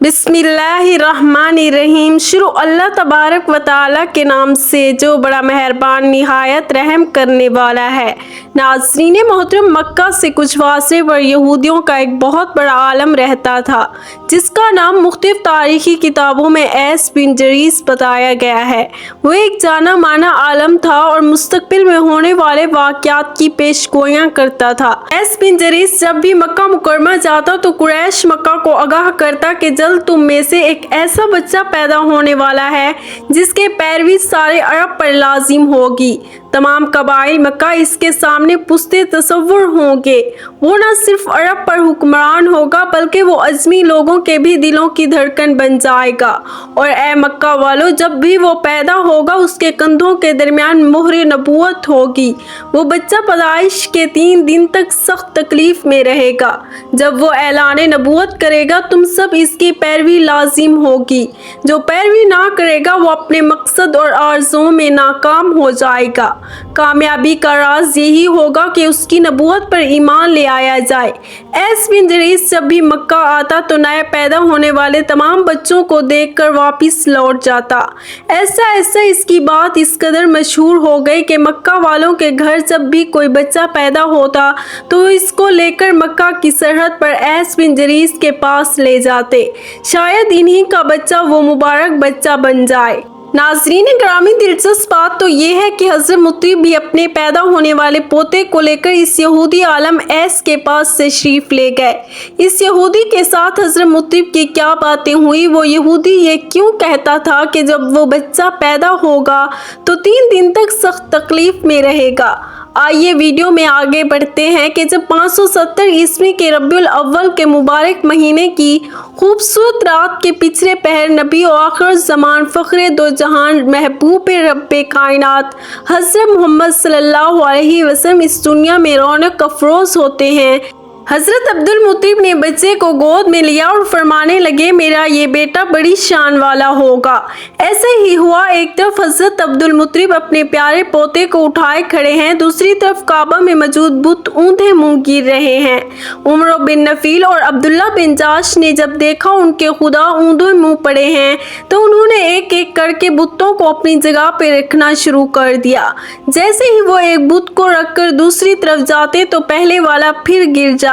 बिस्मिल्लाहिर्रहमानिर्रहीम। शुरू अल्लाह तबारक व ताला के नाम से जो बड़ा मेहरबान निहायत रहम करने वाला है। नाज़रीन मोहतरम, मक्का से कुछ फासले पर यहूदियों का एक बहुत बड़ा आलम रहता था जिसका नाम मुख्तलिफ तारीखी किताबों में ऐस बिन जरीस बताया गया है। वो एक जाना माना आलम था और मुस्तकबिल में होने वाले वाक़यात की पेशगोइयाँ करता था। ऐस बिन जरीस जब भी मक्का मुकरमा जाता तो कुरैश मक्का को आगाह करता कि जल्द तुम में से एक ऐसा बच्चा पैदा होने वाला है जिसके पैरवी सारे अरब पर लाजिम होगी। तमाम कबाइल मक्का इसके सामने पुस्ते तसव्वुर होंगे। वो न सिर्फ अरब पर हुक्मरान होगा बल्कि वो अजमी लोगों के भी दिलों की धड़कन बन जाएगा। और ए मक्का वालों, जब भी वो पैदा होगा उसके कंधों के दरमियान मोहरे नबूवत होगी। वो बच्चा पैदाइश के 3 दिन तक सख्त तकलीफ में रहेगा। जब वो ऐलान नबूवत करेगा तुम सब इसकी पैरवी लाजिम होगी। जो पैरवी ना करेगा वो अपने मकसद और आरज़ुओं में नाकाम हो जाएगा। कामयाबी का राज यही होगा कि उसकी नबूवत पर ईमान ले आया जाए। ऐस बिन जरीस जब भी मक्का आता तो नए पैदा होने वाले तमाम बच्चों को देखकर वापस लौट जाता। ऐसा इसकी बात इस कदर मशहूर हो गई कि मक्का वालों के घर जब भी कोई बच्चा पैदा होता तो इसको लेकर मक्का की सरहद पर ऐस बिन जरीस के पास ले जाते। शायद इन्हीं का बच्चा वो मुबारक बच्चा बन जाए। नाज़रीन ग्रामी, दिलचस्प बात तो ये है कि हज़रत मुत्तलिब भी अपने पैदा होने वाले पोते को लेकर इस यहूदी आलम ऐस के पास तशरीफ ले गए। इस यहूदी के साथ हज़रत मुत्तलिब की क्या बातें हुई, वो यहूदी ये क्यों कहता था कि जब वो बच्चा पैदा होगा तो 3 दिन तक सख्त तकलीफ में रहेगा। आइए वीडियो में आगे बढ़ते हैं कि जब 570 ईस्वी के रबीउल अव्वल के मुबारक महीने की खूबसूरत रात के पिछले पहर नबी और आखिर ज़मान फ़ख्रे दो जहान महबूब रब्बे कायनात हज़रत मोहम्मद सल्लल्लाहु अलैहि वसल्लम इस दुनिया में रौनक अफरोज़ होते हैं। हज़रत अब्दुल मुत्तलिब ने बच्चे को गोद में लिया और फरमाने लगे, मेरा ये बेटा बड़ी शान वाला होगा। ऐसे ही हुआ। एक तरफ हज़रत अब्दुल मुत्तलिब अपने प्यारे पोते को उठाए खड़े हैं, दूसरी तरफ काबा में मौजूद बुत ऊंधे मुंह गिर रहे हैं। उमर बिन नफील और अब्दुल्ला बिन जाश ने जब देखा उनके खुदा ऊंधे मुंह पड़े हैं तो उन्होंने एक एक करके बुतों को अपनी जगह पर रखना शुरू कर दिया। जैसे ही वो एक बुत को रखकर दूसरी तरफ जाते तो पहले वाला फिर गिर जाता।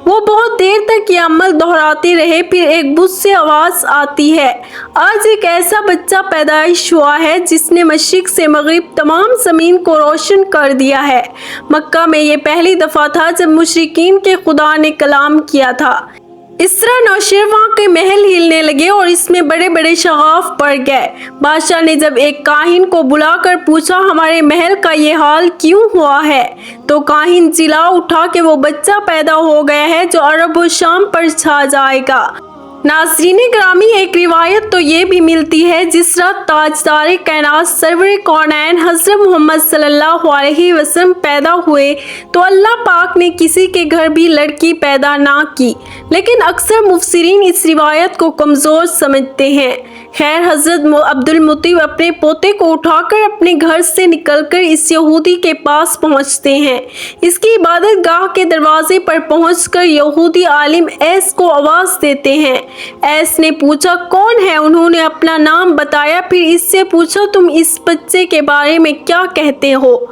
वो बहुत देर तक ये अमल दोहराते रहे। फिर एक बुत से आवाज आती है, आज एक ऐसा बच्चा पैदाइश हुआ है जिसने मशरिक से मगरिब तमाम जमीन को रोशन कर दिया है। मक्का में ये पहली दफा था जब मुशरिकीन के खुदा ने कलाम किया था। इस तरह नौशेरवां के महल हिलने लगे और इसमें बड़े बड़े शगाफ पड़ गए। बादशाह ने जब एक काहिन को बुलाकर पूछा, हमारे महल का ये हाल क्यों हुआ है? तो काहिन चिल्ला उठा कि वो बच्चा पैदा हो गया है जो अरब और शाम पर छा जाएगा। नाज़रीन ग्रामी, एक रिवायत तो ये भी मिलती है जिस रात ताजदार कायनात सरवर कौनैन हज़रत मोहम्मद सल्लल्लाहु अलैहि वसल्लम पैदा हुए तो अल्लाह पाक ने किसी के घर भी लड़की पैदा ना की, लेकिन अक्सर मुफस्सिरीन इस रिवायत को कमज़ोर समझते हैं। खैर, हज़रत अब्दुल मुत्तलिब अपने पोते को उठाकर अपने घर से निकलकर इस यहूदी के पास पहुंचते हैं। इसकी इबादत गाह के दरवाजे पर पहुंचकर यहूदी आलिम ऐस को आवाज़ देते हैं। ऐस ने पूछा, कौन है? उन्होंने अपना नाम बताया। फिर इससे पूछा, तुम इस बच्चे के बारे में क्या कहते हो?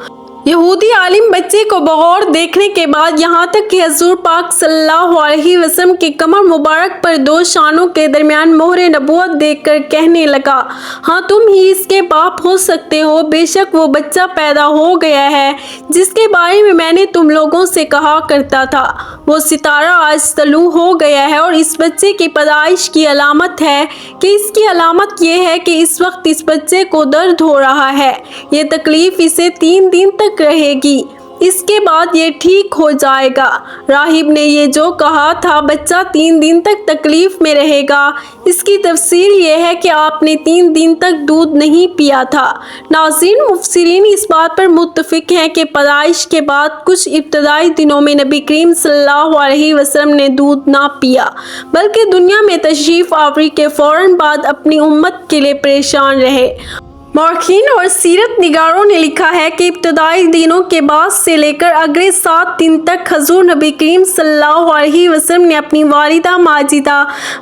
यहूदी आलिम बच्चे को बगौर देखने के बाद यहाँ तक कि हजूर पाक सल्लल्लाहु अलैहि वसल्लम के कमर मुबारक पर 2 शानों के दरमियान मोहरे नबूवत देखकर कहने लगा, हाँ तुम ही इसके बाप हो सकते हो। बेशक वो बच्चा पैदा हो गया है जिसके बारे में मैंने तुम लोगों से कहा करता था। वो सितारा आज तलू हो गया है और इस बच्चे की पैदाइश की अलामत है कि इसकी अलामत ये है कि इस वक्त इस बच्चे को दर्द हो रहा है। ये तकलीफ इसे 3 दिन तक रहेगी, इसके बाद ये ठीक हो जाएगा। राहिब ने ये जो कहा था बच्चा 3 दिन तक तकलीफ में रहेगा, इसकी तफसीर ये है कि आपने 3 दिन तक दूध नहीं पिया था। नाज़रीन, मुफस्सिरीन इस बात पर मुत्तफिक हैं कि पैदाइश के बाद कुछ इब्तदाई दिनों में नबी करीम सल्लल्लाहु अलैहि वसल्लम ने दूध ना पिया, बल्कि दुनिया में तशरीफ़ आवरी के फ़ौरन बाद अपनी उम्मत के लिए परेशान रहे। मौखिन और सीरत निगारों ने लिखा है कि इब्तदाई दिनों के बाद से लेकर अगले 7 दिन तक हजूर नबी करीम सल्लल्लाहु अलैहि वसल्लम ने अपनी वालिदा माजिदा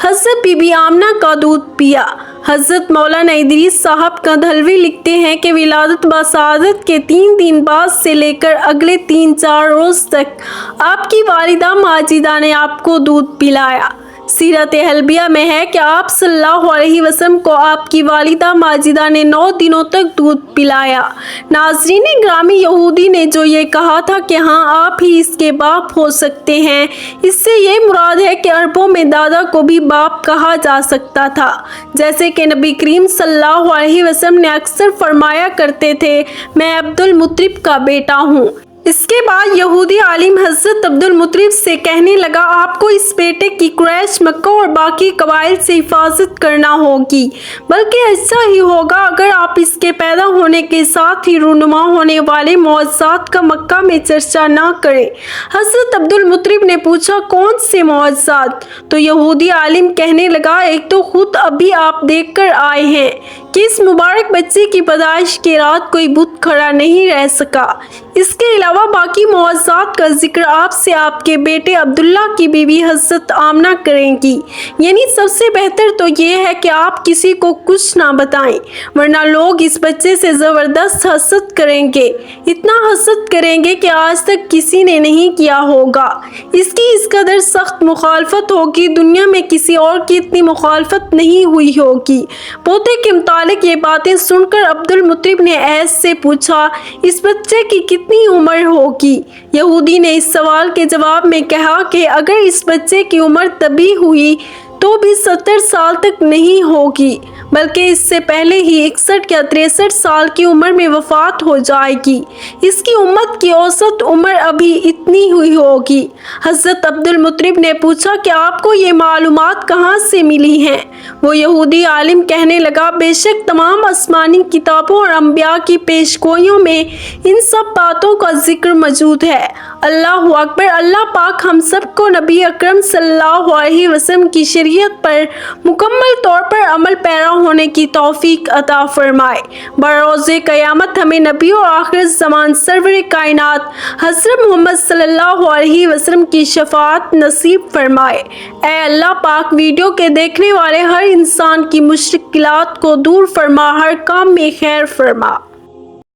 हज़रत बीबी आमना का दूध पिया। हज़रत मौलाना इदरीस साहब कंधलवी लिखते हैं कि विलादत बसादत के 3 दिन बाद से लेकर अगले 3-4 रोज़ तक आपकी वालिदा माजिदा ने आपको दूध पिलाया। सीरत हलबिया में है कि आप सल्लल्लाहु अलैहि वसल्लम को आपकी वालिदा माजिदा ने 9 दिनों तक दूध पिलाया। नाज़रीन ग्रामी, यहूदी ने जो ये कहा था कि हाँ आप ही इसके बाप हो सकते हैं, इससे ये मुराद है कि अरबों में दादा को भी बाप कहा जा सकता था, जैसे कि नबी करीम सल्लल्लाहु अलैहि वसल्लम ने अक्सर फरमाया करते थे, मैं अब्दुल मुत्तलिब का बेटा हूँ। इसके बाद यहूदी आलिम हज़रत अब्दुल मुत्तलिब से कहने लगा, आपको इस बेटे की कुरैश, मक्का और बाकी कबाइल से हिफाजत करना होगी, बल्कि ऐसा ही होगा अगर आप इसके पैदा होने के साथ ही रूनुमा होने वाले मौजज़ात का मक्का में चर्चा ना करें। हज़रत अब्दुल मुत्तलिब ने पूछा, कौन से मौजज़ात? तो यहूदी आलिम कहने लगा, एक तो खुद अभी आप देख कर आए हैं कि इस मुबारक बच्चे की पैदाइश की रात कोई बुत खड़ा नहीं रह सका। इसके अलावा बाकी मौजज़ात का जिक्र आपसे आपके बेटे अब्दुल्ला की बीवी हज़रत आमना करेंगी। यानी सबसे बेहतर तो ये है कि आप किसी को कुछ ना बताएं, वरना लोग इस बच्चे से ज़बरदस्त हसद करेंगे, इतना हसद करेंगे कि आज तक किसी ने नहीं किया होगा। इसकी इस कदर सख्त मुखालफत होगी, दुनिया में किसी और की इतनी मुखालफत नहीं हुई होगी। पोते के मुतालिक ये बातें सुनकर अब्दुल मुत्तलिब ने ऐस से पूछा, इस बच्चे की कितनी उम्र होगी? यहूदी ने इस सवाल के जवाब में कहा कि अगर इस बच्चे की उम्र तभी हुई तो भी 70 साल तक नहीं होगी, बल्कि इससे पहले ही 61 या 63 साल की उम्र में वफात हो जाएगी। इसकी उम्मत की औसत उम्र अभी इतनी हुई होगी। हज़रत अब्दुल मुत्तलिब ने पूछा कि आपको ये मालूमात कहाँ से मिली हैं? वो यहूदी आलिम कहने लगा, बेशक तमाम आसमानी किताबों और अंबिया की पेशगोइयों में इन सब बातों का जिक्र मौजूद है। अल्लाहु अकबर। अल्लाह पाक हम सबको नबी अकरम सल्लल्लाहु अलैहि वसल्लम की शरीयत पर मुकम्मल तौर पर अमल पैरा होने की तौफीक अता फरमाए। बरोज़े क़यामत हमें नबी और आखिर ज़मान सरवर कायनात हज़रत मोहम्मद सल्लल्लाहु अलैहि वसल्लम की शफाअत नसीब फरमाए। ऐ अल्लाह पाक, वीडियो के देखने वाले हर इंसान की मुश्किलात को दूर फरमा, हर काम में खैर फरमा।